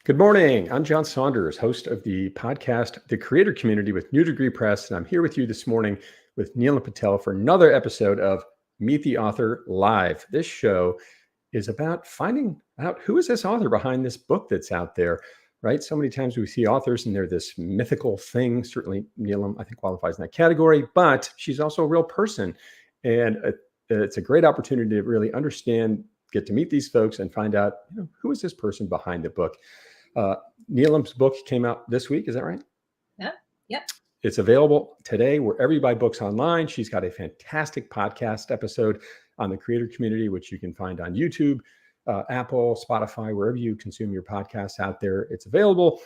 Good morning. I'm John Saunders, host of the podcast, The Creator Community with New Degree Press. And I'm here with you this morning with Neelam Patel for another episode of Meet the Author Live. This show is about finding out who is this author behind this book that's out there, right? So many times we see authors and they're this mythical thing. Certainly Neelam, I think, qualifies in that category, but she's also a real person. And it's a great opportunity to really understand, get to meet these folks and find out, who is this person behind the book. Neelam's book came out this week. Is that right? Yep. It's available today wherever you buy books online. She's got a fantastic podcast episode on the creator community, which you can find on YouTube, Apple, Spotify, wherever you consume your podcasts out there. It's available.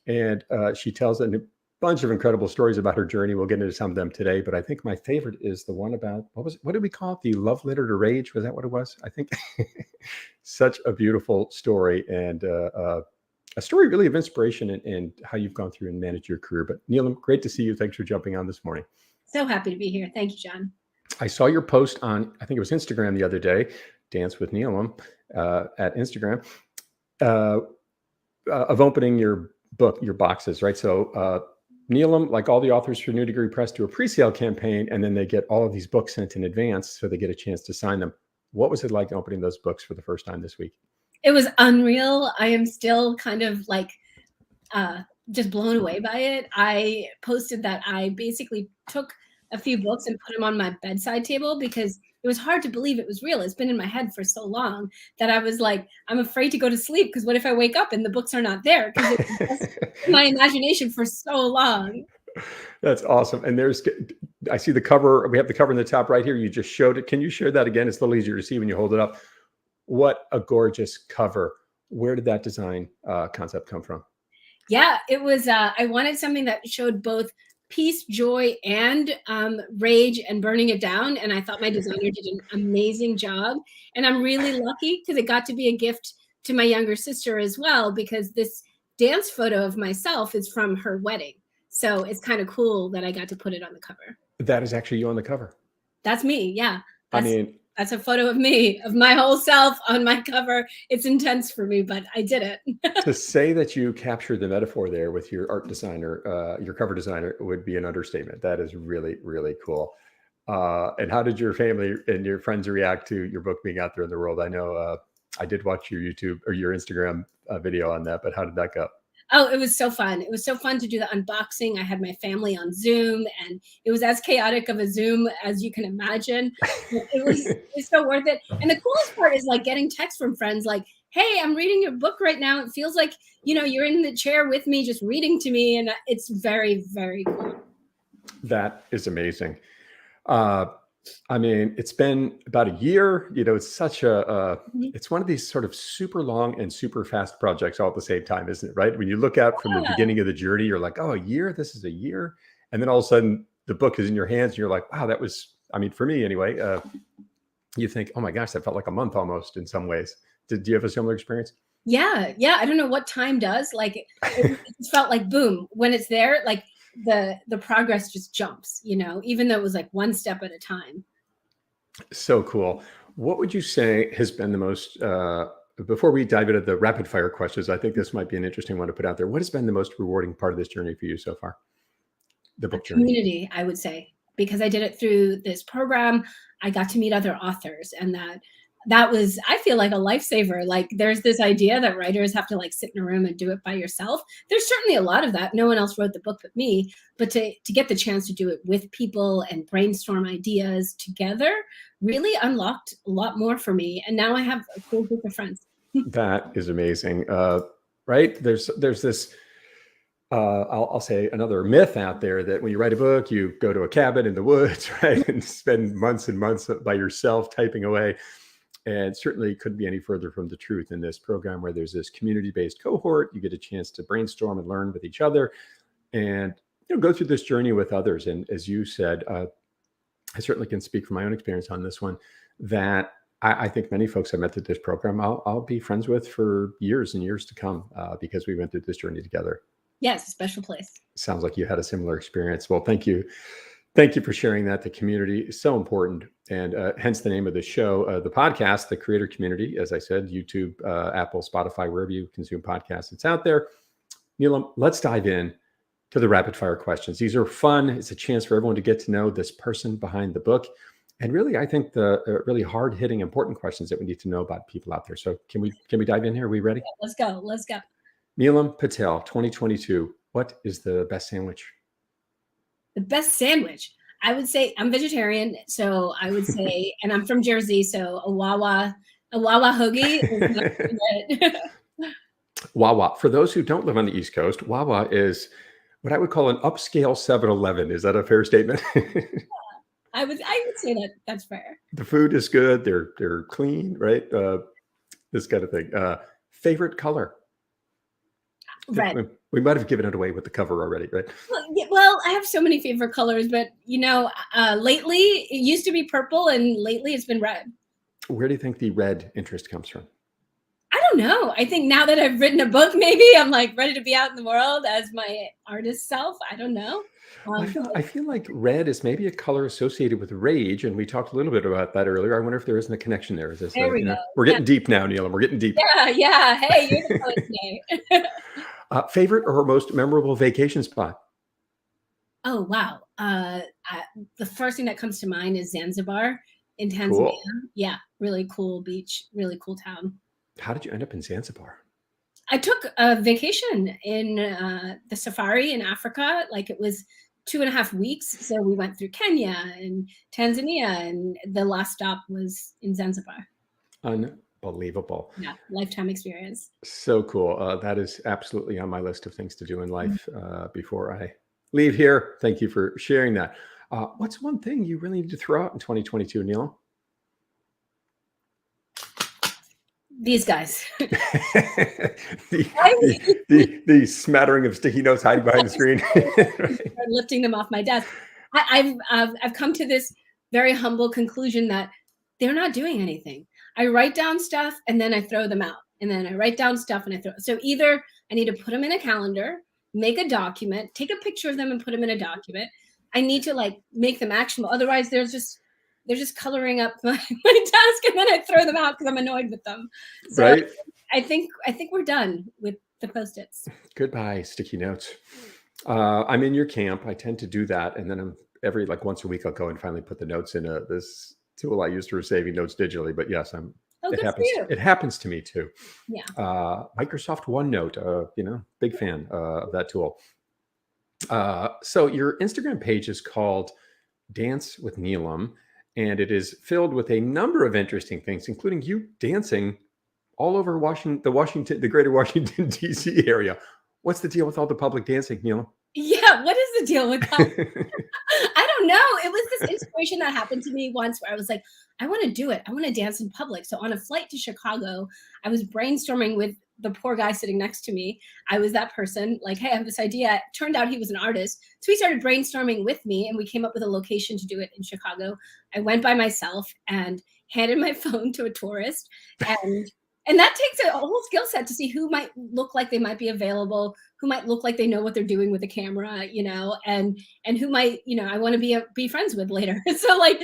And she tells a bunch of incredible stories about her journey. We'll get into some of them today, but I think my favorite is the one about, what did we call it? The love letter to rage? Was that what it was? I think such a beautiful story, and a story really of inspiration and how you've gone through and managed your career. But Neelam, great to see you. Thanks for jumping on this morning. So happy to be here. Thank you, John. I saw your post on, I think it was Instagram the other day, Dance with Neelam at Instagram, of opening your book, your boxes, right? So Neelam, like all the authors for New Degree Press, do a pre-sale campaign, and then they get all of these books sent in advance so they get a chance to sign them. What was it like opening those books for the first time this week? It was unreal. I am still kind of like just blown away by it. I posted that I basically took a few books and put them on my bedside table because it was hard to believe it was real. It's been in my head for so long that I was like, I'm afraid to go to sleep because what if I wake up and the books are not there? Because it was in my imagination for so long. That's awesome. And I see the cover. We have the cover in the top right here. You just showed it. Can you share that again? It's a little easier to see when you hold it up. What a gorgeous cover. Where did that design concept come from? Yeah, it was, I wanted something that showed both peace, joy, and rage and burning it down. And I thought my designer did an amazing job. And I'm really lucky because it got to be a gift to my younger sister as well, because this dance photo of myself is from her wedding. So it's kind of cool that I got to put it on the cover. That is actually you on the cover. That's me. Yeah. That's a photo of me, of my whole self on my cover. It's intense for me, but I did it. To say that you captured the metaphor there with your art designer, your cover designer, would be an understatement. That is really, really cool. And how did your family and your friends react to your book being out there in the world? I know I did watch your YouTube or your Instagram video on that, but how did that go? Oh, it was so fun. It was so fun to do the unboxing. I had my family on Zoom, and it was as chaotic of a Zoom as you can imagine. It was so worth it. And the coolest part is like getting texts from friends like, hey, I'm reading your book right now. It feels like, you're in the chair with me, just reading to me. And it's very, very cool. That is amazing. It's been about a year, it's such it's one of these sort of super long and super fast projects all at the same time, isn't it? Right. When you look out from the beginning of the journey, you're like, oh, a year, this is a year. And then all of a sudden the book is in your hands and you're like, wow, that was, for me anyway, you think, oh my gosh, that felt like a month almost in some ways. Do you have a similar experience? Yeah. I don't know what time does. Like it felt like boom, when it's there, like the progress just jumps, even though it was like one step at a time. So cool. What would you say has been the most, before we dive into the rapid fire questions, I think this might be an interesting one to put out there. What has been the most rewarding part of this journey for you so far? The book journey. Community, I would say, because I did it through this program. I got to meet other authors, and that was, I feel like, a lifesaver. Like there's this idea that writers have to like sit in a room and do it by yourself. There's certainly a lot of that. No one else wrote the book but me, but to get the chance to do it with people and brainstorm ideas together really unlocked a lot more for me. And now I have a cool group of friends. That is amazing. Right. There's this, I'll say another myth out there that when you write a book, you go to a cabin in the woods, right, and spend months and months by yourself typing away. And certainly couldn't be any further from the truth in this program, where there's this community-based cohort. You get a chance to brainstorm and learn with each other and go through this journey with others. And as you said, I certainly can speak from my own experience on this one, that I think many folks I met through this program, I'll be friends with for years and years to come because we went through this journey together. Yes, a special place. Sounds like you had a similar experience. Well, thank you Thank you for sharing that. The community is so important. And hence the name of the show, the podcast, the creator community. As I said, YouTube, Apple, Spotify, wherever you consume podcasts, it's out there. Neelam, let's dive in to the rapid fire questions. These are fun. It's a chance for everyone to get to know this person behind the book. And really, I think the really hard hitting, important questions that we need to know about people out there. So can we dive in here? Are we ready? Yeah, let's go. Let's go. Neelam Patel, 2022. What is the best sandwich? The best sandwich. I would say I'm vegetarian, so I would say, and I'm from Jersey, so a Wawa hoagie is my favorite. Wawa. For those who don't live on the East Coast, Wawa is what I would call an upscale 7-Eleven. Is that a fair statement? I would say that that's fair. The food is good. They're clean, right? This kind of thing. Favorite color? Red. We might have given it away with the cover already, right? Well, I have so many favorite colors, but lately it used to be purple, and lately it's been red. Where do you think the red interest comes from? I don't know. I think now that I've written a book, maybe I'm like ready to be out in the world as my artist self. I don't know. I feel like red is maybe a color associated with rage, and we talked a little bit about that earlier. I wonder if there isn't a connection there. Is this? There we go. We're getting deep now, Neelam. We're getting deep. Yeah. Hey, you're the poet today. Favorite or most memorable vacation spot? Oh wow! The first thing that comes to mind is Zanzibar in Tanzania. Cool. Yeah, really cool beach, really cool town. How did you end up in Zanzibar? I took a vacation in the safari in Africa. Like it was 2.5 weeks. So we went through Kenya and Tanzania, and the last stop was in Zanzibar. Unbelievable. Yeah, lifetime experience. So cool. That is absolutely on my list of things to do in life before I leave here. Thank you for sharing that. What's one thing you really need to throw out in 2022, Neelam? These guys. the smattering of sticky notes hiding behind the screen. Lifting them off my desk. I've come to this very humble conclusion that they're not doing anything. I write down stuff and then I throw them out. And then I write down stuff and I throw. So either I need to put them in a calendar, make a document, take a picture of them and put them in a document. I need to like make them actionable. Otherwise, they're just coloring up my desk, and then I throw them out because I'm annoyed with them. So right. I think we're done with the Post-its. Goodbye, sticky notes. I'm in your camp. I tend to do that, and then I'm every once a week I'll go and finally put the notes in this tool I use for saving notes digitally. But yes, it happens to me too. Yeah. Microsoft OneNote, big fan of that tool. So your Instagram page is called Dance with Neelam, and it is filled with a number of interesting things, including you dancing all over the greater Washington, D.C. area. What's the deal with all the public dancing, Neelam? Yeah, what is the deal with that? I don't know. It was this inspiration that happened to me once where I was like, I want to do it. I want to dance in public. So on a flight to Chicago, I was brainstorming with the poor guy sitting next to me. I was that person, like, hey, I have this idea. It turned out he was an artist. So he started brainstorming with me, and we came up with a location to do it in Chicago. I went by myself and handed my phone to a tourist. And that takes a whole skill set to see who might look like they might be available, who might look like they know what they're doing with the camera, and who might, I want to be friends with later. So like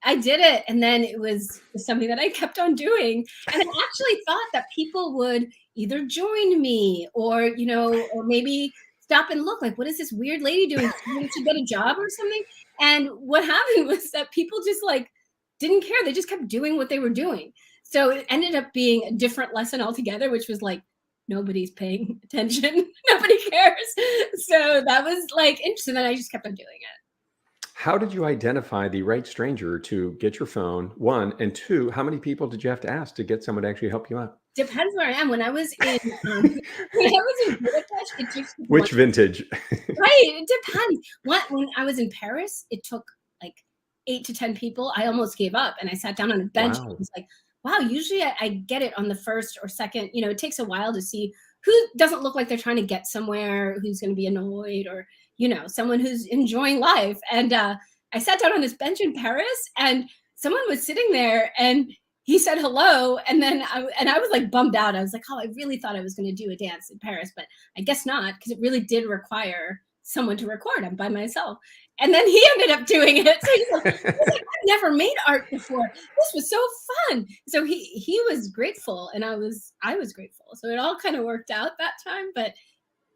I did it, and then it was something that I kept on doing. And I actually thought that people would either join me or maybe stop and look like, what is this weird lady doing? Did she get a job or something? And what happened was that people just like didn't care. They just kept doing what they were doing. So it ended up being a different lesson altogether, which was like, nobody's paying attention. Nobody cares. So that was like interesting. And I just kept on doing it. How did you identify the right stranger to get your phone? 1, and 2, how many people did you have to ask to get someone to actually help you out? Depends where I am. When I was in Budapest, it took which vintage? Right. It depends. When I was in Paris, it took like 8 to 10 people. I almost gave up, and I sat down on a bench. Wow. And was like, wow, usually I get it on the first or second. It takes a while to see who doesn't look like they're trying to get somewhere, who's going to be annoyed, or, someone who's enjoying life. And I sat down on this bench in Paris, and someone was sitting there, and he said hello. And then I was like bummed out. I was like, oh, I really thought I was going to do a dance in Paris, but I guess not, because it really did require someone to record. I'm by myself. And then he ended up doing it. So he's like, I've never made art before. This was so fun. So he was grateful, and I was grateful. So it all kind of worked out that time, but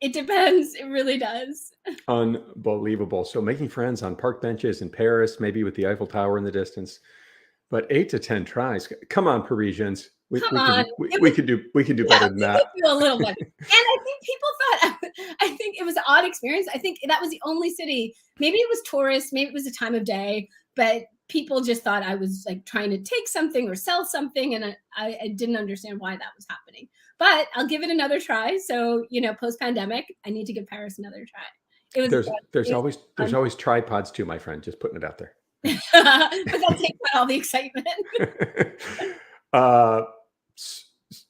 it depends. It really does. Unbelievable. So making friends on park benches in Paris, maybe with the Eiffel Tower in the distance, but 8 to 10 tries. Come on, Parisians. We Come can on. we can do better than We that. could do a little better. And I think people thought, I think it was an odd experience. I think that was the only city. Maybe it was tourists. Maybe it was a time of day, but people just thought I was like trying to take something or sell something, and I didn't understand why that was happening. But I'll give it another try. So, post-pandemic, I need to give Paris another try. It was There's always tripods too, my friend. Just putting it out there. but that takes out all the excitement.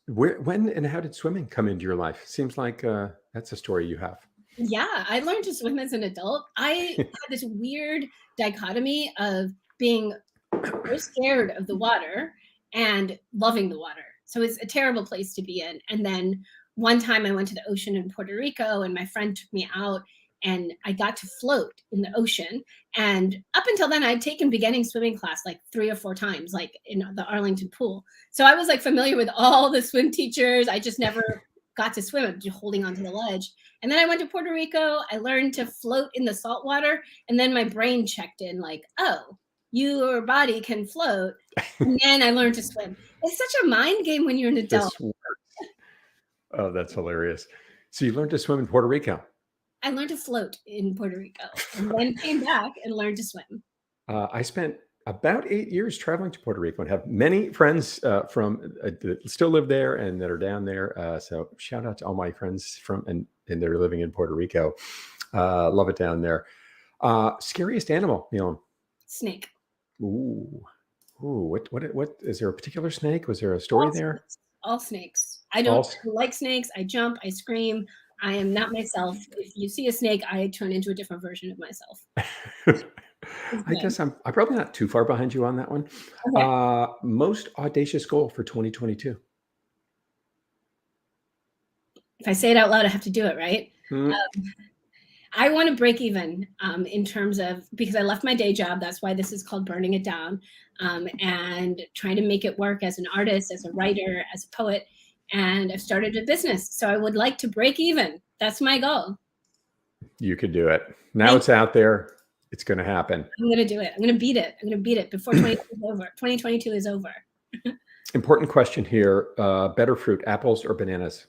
When and how did swimming come into your life? Seems like that's a story you have. Yeah, I learned to swim as an adult. I had this weird dichotomy of being very scared of the water and loving the water. So it's a terrible place to be in. And then one time I went to the ocean in Puerto Rico, and my friend took me out, and I got to float in the ocean. And up until then, I'd taken beginning swimming class like 3 or 4 times, like in the Arlington pool. So I was like familiar with all the swim teachers. I just never got to swim, just holding onto the ledge. And then I went to Puerto Rico. I learned to float in the salt water. And then my brain checked in like, oh, your body can float. And then I learned to swim. It's such a mind game when you're an adult. Oh, that's hilarious. So you learned to swim in Puerto Rico. I learned to float in Puerto Rico, and then came back and learned to swim. I spent about 8 years traveling to Puerto Rico and have many friends from that still live there and that are down there. So shout out to all my friends from and that are living in Puerto Rico. Love it down there. Scariest animal, Neelam? Snake. Ooh. What is there a particular snake? Was there a story there? All snakes. I don't like snakes. I jump, I scream. I am not myself. If you see a snake, I turn into a different version of myself. I guess I'm probably not too far behind you on that one. Okay. Most audacious goal for 2022. If I say it out loud, I have to do it, right? I want to break even in terms of, because I left my day job. That's why this is called Burning It Down, and trying to make it work as an artist, as a writer, as a poet. And I've started a business. So I would like to break even. That's my goal. You could do it. Now it's out there. It's going to happen. I'm going to do it. I'm going to beat it. I'm going to beat it before 2022 is over. Important question here. Better fruit, apples or bananas?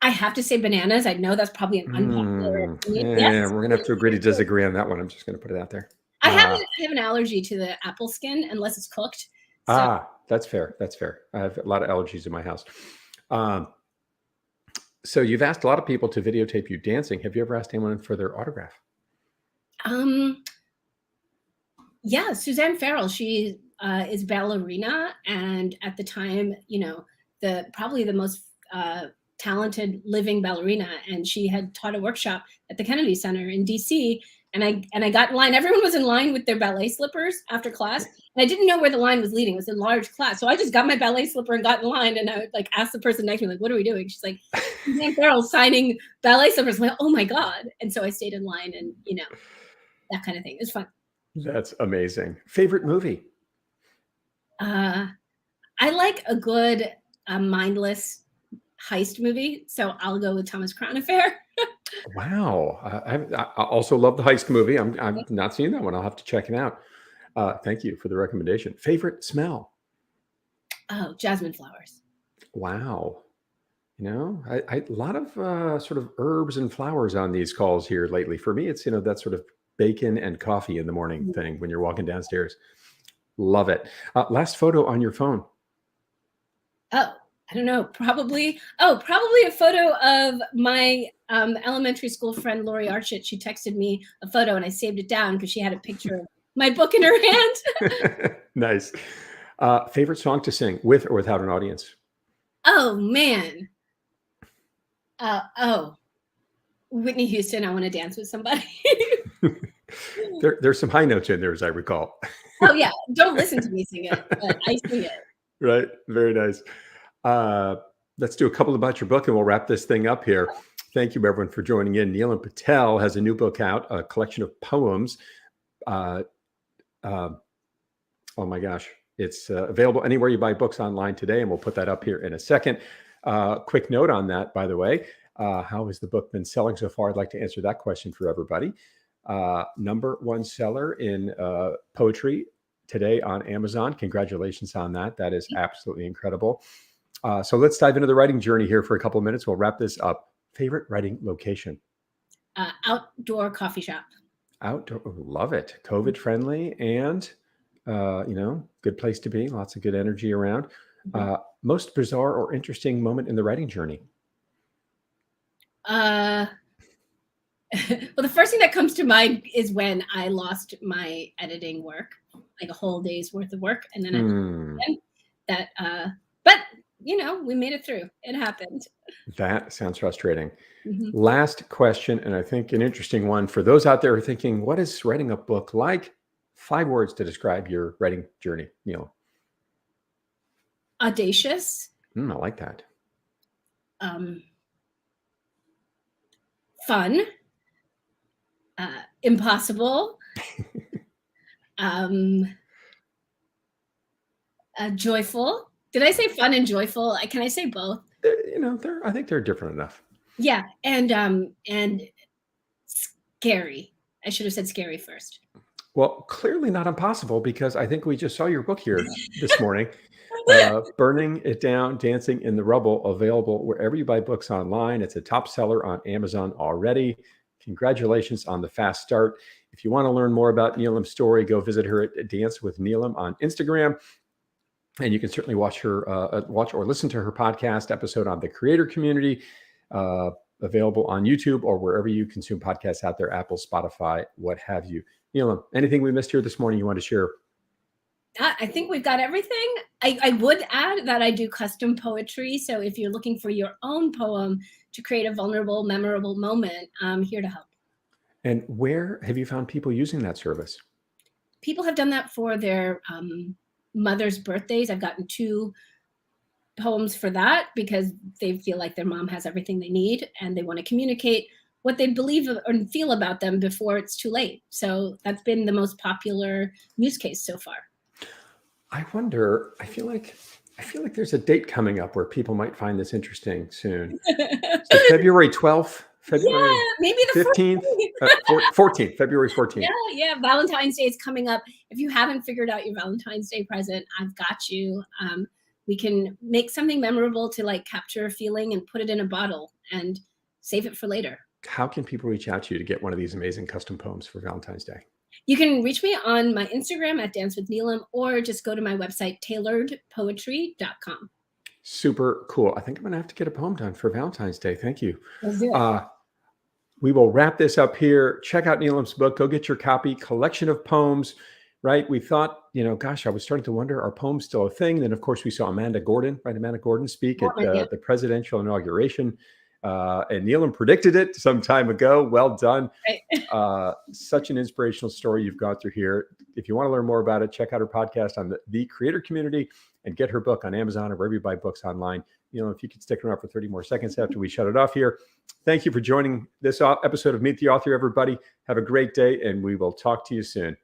I have to say bananas. I know that's probably an unpopular opinion. Yeah, we're going to have to agree to disagree on that one. I'm just going to put it out there. I have an allergy to the apple skin unless it's cooked. So. That's fair. That's fair. I have a lot of allergies in my house. So you've asked a lot of people to videotape you dancing. Have you ever asked anyone for their autograph? Yeah, Suzanne Farrell. She is ballerina, and at the time, probably the most talented living ballerina, and she had taught a workshop at the Kennedy Center in DC. And I got in line. Everyone was in line with their ballet slippers after class. And I didn't know where the line was leading. It was a large class. So I just got my ballet slipper and got in line. And I would like ask the person next to me, like, what are we doing? She's like, Suzanne Farrell signing ballet slippers. I'm like, oh my God. And so I stayed in line and, that kind of thing. It was fun. That's amazing. Favorite movie? I like a good mindless heist movie. So I'll go with Thomas Crown Affair. Wow. I also love the heist movie. I'm not seeing that one. I'll have to check it out. Thank you for the recommendation. Favorite smell? Oh, jasmine flowers. Wow. A lot of sort of herbs and flowers on these calls here lately. For me, it's, that sort of bacon and coffee in the morning thing when you're walking downstairs. Love it. Last photo on your phone. Oh, I don't know. Probably a photo of my elementary school friend, Lori Archett. She texted me a photo and I saved it down because she had a picture of my book in her hand. Nice. Favorite song to sing with or without an audience? Oh, man. Whitney Houston, I Want to Dance with Somebody. There's some high notes in there, as I recall. Oh, yeah. Don't listen to me sing it, but I sing it. Right. Very nice. Let's do a couple about your book and we'll wrap this thing up here. Thank you, everyone, for joining in. Neelam Patel has a new book out, a collection of poems. Oh my gosh. It's available anywhere you buy books online today, and we'll put that up here in a second. Quick note on that, by the way. How has the book been selling so far? I'd like to answer that question for everybody. #1 seller in poetry today on Amazon. Congratulations on that. That is absolutely incredible. So let's dive into the writing journey here for a couple of minutes. We'll wrap this up. Favorite writing location? Outdoor coffee shop. Outdoor, love it. COVID friendly and, good place to be. Lots of good energy around. Most bizarre or interesting moment in the writing journey? Well, the first thing that comes to mind is when I lost my editing work, like a whole day's worth of work, and then but we made it through. It happened. That sounds frustrating. Last question, and I think an interesting one for those out there who are thinking, what is writing a book like? 5 words to describe your writing journey, Neil. Audacious. I like that. Fun. Impossible. Joyful. Did I say fun and joyful? Can I say both? I think they're different enough. Yeah, and scary. I should have said scary first. Well, clearly not impossible, because I think we just saw your book here this morning. Burning It Down, Dancing in the Rubble, available wherever you buy books online. It's a top seller on Amazon already. Congratulations on the fast start. If you want to learn more about Neelam's story, go visit her at Dance with Neelam on Instagram. And you can certainly watch or listen to her podcast episode on the creator community, available on YouTube or wherever you consume podcasts out there, Apple, Spotify, what have you. Neelam, anything we missed here this morning you want to share? I think we've got everything. I would add that I do custom poetry. So if you're looking for your own poem to create a vulnerable, memorable moment, I'm here to help. And where have you found people using that service? People have done that for their mother's birthdays. I've gotten 2 poems for that because they feel like their mom has everything they need and they want to communicate what they believe or feel about them before it's too late. So that's been the most popular use case so far. I wonder, I feel like there's a date coming up where people might find this interesting soon. So February 12th, February maybe the 15th, 14th, February 14th. Yeah. Valentine's Day is coming up. If you haven't figured out your Valentine's Day present, I've got you. We can make something memorable to capture a feeling and put it in a bottle and save it for later. How can people reach out to you to get one of these amazing custom poems for Valentine's Day? You can reach me on my Instagram at Dance with Neelam, or just go to my website, tailoredpoetry.com. Super cool. I think I'm going to have to get a poem done for Valentine's Day. Thank you. Let's do it. We will wrap this up here. Check out Neelam's book. Go get your copy. Collection of poems, right? We thought, gosh, I was starting to wonder, are poems still a thing? Then, of course, we saw Amanda Gordon speak at the presidential inauguration. And Neelam predicted it some time ago. Well done. Right. Such an inspirational story you've gone through here. If you want to learn more about it, check out her podcast on the creator community and get her book on Amazon or wherever you buy books online. If you could stick around for 30 more seconds after we shut it off here. Thank you for joining this episode of Meet the Author, everybody. Have a great day, and we will talk to you soon.